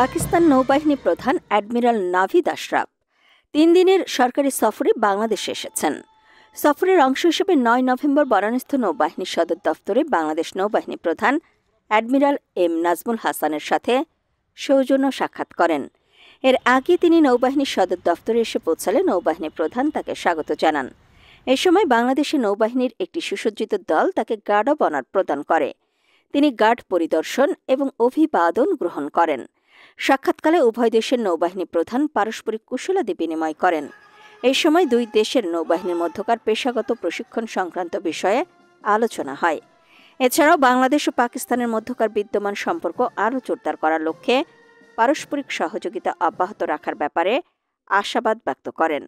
পাকিস্তান নৌবাহিনী প্রধান অ্যাডমিরাল নাভিদ আশরাফ ৩ দিনের সরকারি সফরে বাংলাদেশে এসেছেন। সফরের অংশ হিসেবে ৯ নভেম্বর বরানস্থ নৌবাহিনী সদর দফতরে বাংলাদেশ নৌবাহিনী প্রধান অ্যাডমিরাল এম নাজমুল হাসানের সাথে সৌজন্য সাক্ষাৎ করেন। এর আগে তিনি নৌবাহিনীর সদর দফতরে এসে পৌঁছালে নৌবাহিনী প্রধান তাকে স্বাগত জানান। এ সময় বাংলাদেশের নৌবাহিনীর একটি সুসজ্জিত দল তাকে গার্ড অব অনার প্রদান করে। তিনি গার্ড পরিদর্শন এবং অভিবাদন গ্রহণ করেন। সাক্ষাৎকালে উভয় দেশের নৌবাহিনী প্রধান পারস্পরিক কুশলাদি বিনিময় করেন। এই সময় দুই দেশের নৌবাহিনীর মধ্যকার পেশাগত প্রশিক্ষণ সংক্রান্ত বিষয়ে আলোচনা হয়। এছাড়াও বাংলাদেশ ও পাকিস্তানের মধ্যকার বিদ্যমান সম্পর্ক আরও জোরদার করার লক্ষ্যে পারস্পরিক সহযোগিতা অব্যাহত রাখার ব্যাপারে আশাবাদ ব্যক্ত করেন।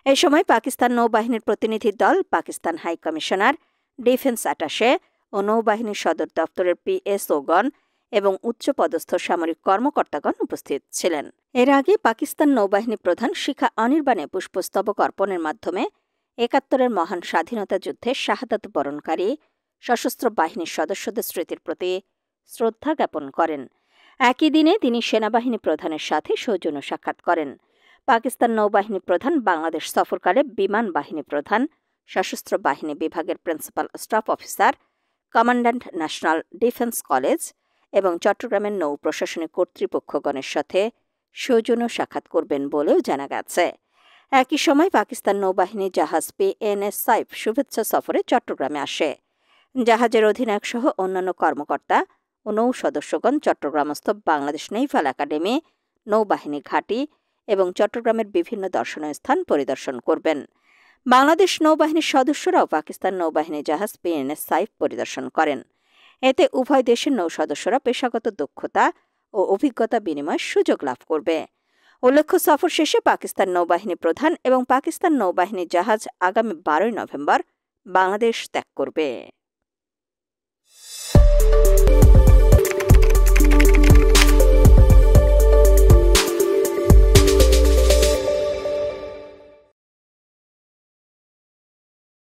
এ সময় পাকিস্তান নৌবাহিনীর প্রতিনিধি দল, Pakistan high commissioner, defence attache ও নৌবাহিনীর সদর দপ্তরের পিএসওগণ এবং উচ্চপদস্থ সামরিক কর্মকর্তাগণ উপস্থিত ছিলেন। এর আগে পাকিস্তান নৌবাহিনী প্রধান শিখা অনির্বাণে পুষ্পস্তবক অর্পণের মাধ্যমে ৭১-এর মহান স্বাধীনতা যুদ্ধে শাহাদাত বরণকারী সশস্ত্র বাহিনীর সদস্যদের স্মৃতির প্রতি শ্রদ্ধা জ্ঞাপন করেন। একই দিনে তিনি সেনাবাহিনী প্রধানের সাথে সৌজন্য সাক্ষাৎ করেন। পাকিস্তান নৌবাহিনী প্রধান বাংলাদেশ সফরকালে বিমান বাহিনী প্রধান, সশস্ত্র বাহিনী বিভাগের principal staff officer, commandant national defence college এবং চট্টগ্রামের নৌ প্রশাসনিক কর্তৃপক্ষগণের সাথে সৌজন্য সাক্ষাৎ করবেন বলেও জানা গেছে। একই সময় পাকিস্তান নৌবাহিনী জাহাজ PNS সাইফ শুভেচ্ছা সফরে চট্টগ্রামে আসে। জাহাজের অধিনায়ক সহ অন্যান্য কর্মকর্তা ও নৌ সদস্যগণ চট্টগ্রামস্থ বাংলাদেশ নেভাল একাডেমি, নৌবাহিনী ঘাঁটি এবং চট্টগ্রামের বিভিন্ন দর্শনীয় স্থান পরিদর্শন করবেন। বাংলাদেশ নৌবাহিনীর সদস্যরাও পাকিস্তান নৌবাহিনী জাহাজ PNS সাইফ পরিদর্শন করেন। এতে উভয় দেশের নৌ সদস্যরা পেশাগত দক্ষতা ও অভিজ্ঞতা বিনিময়ের সুযোগ লাভ করবে। উল্লেখ্য, সফর শেষে পাকিস্তান নৌবাহিনী প্রধান এবং পাকিস্তান নৌবাহিনী জাহাজ আগামী ১২ নভেম্বর বাংলাদেশ ত্যাগ করবে।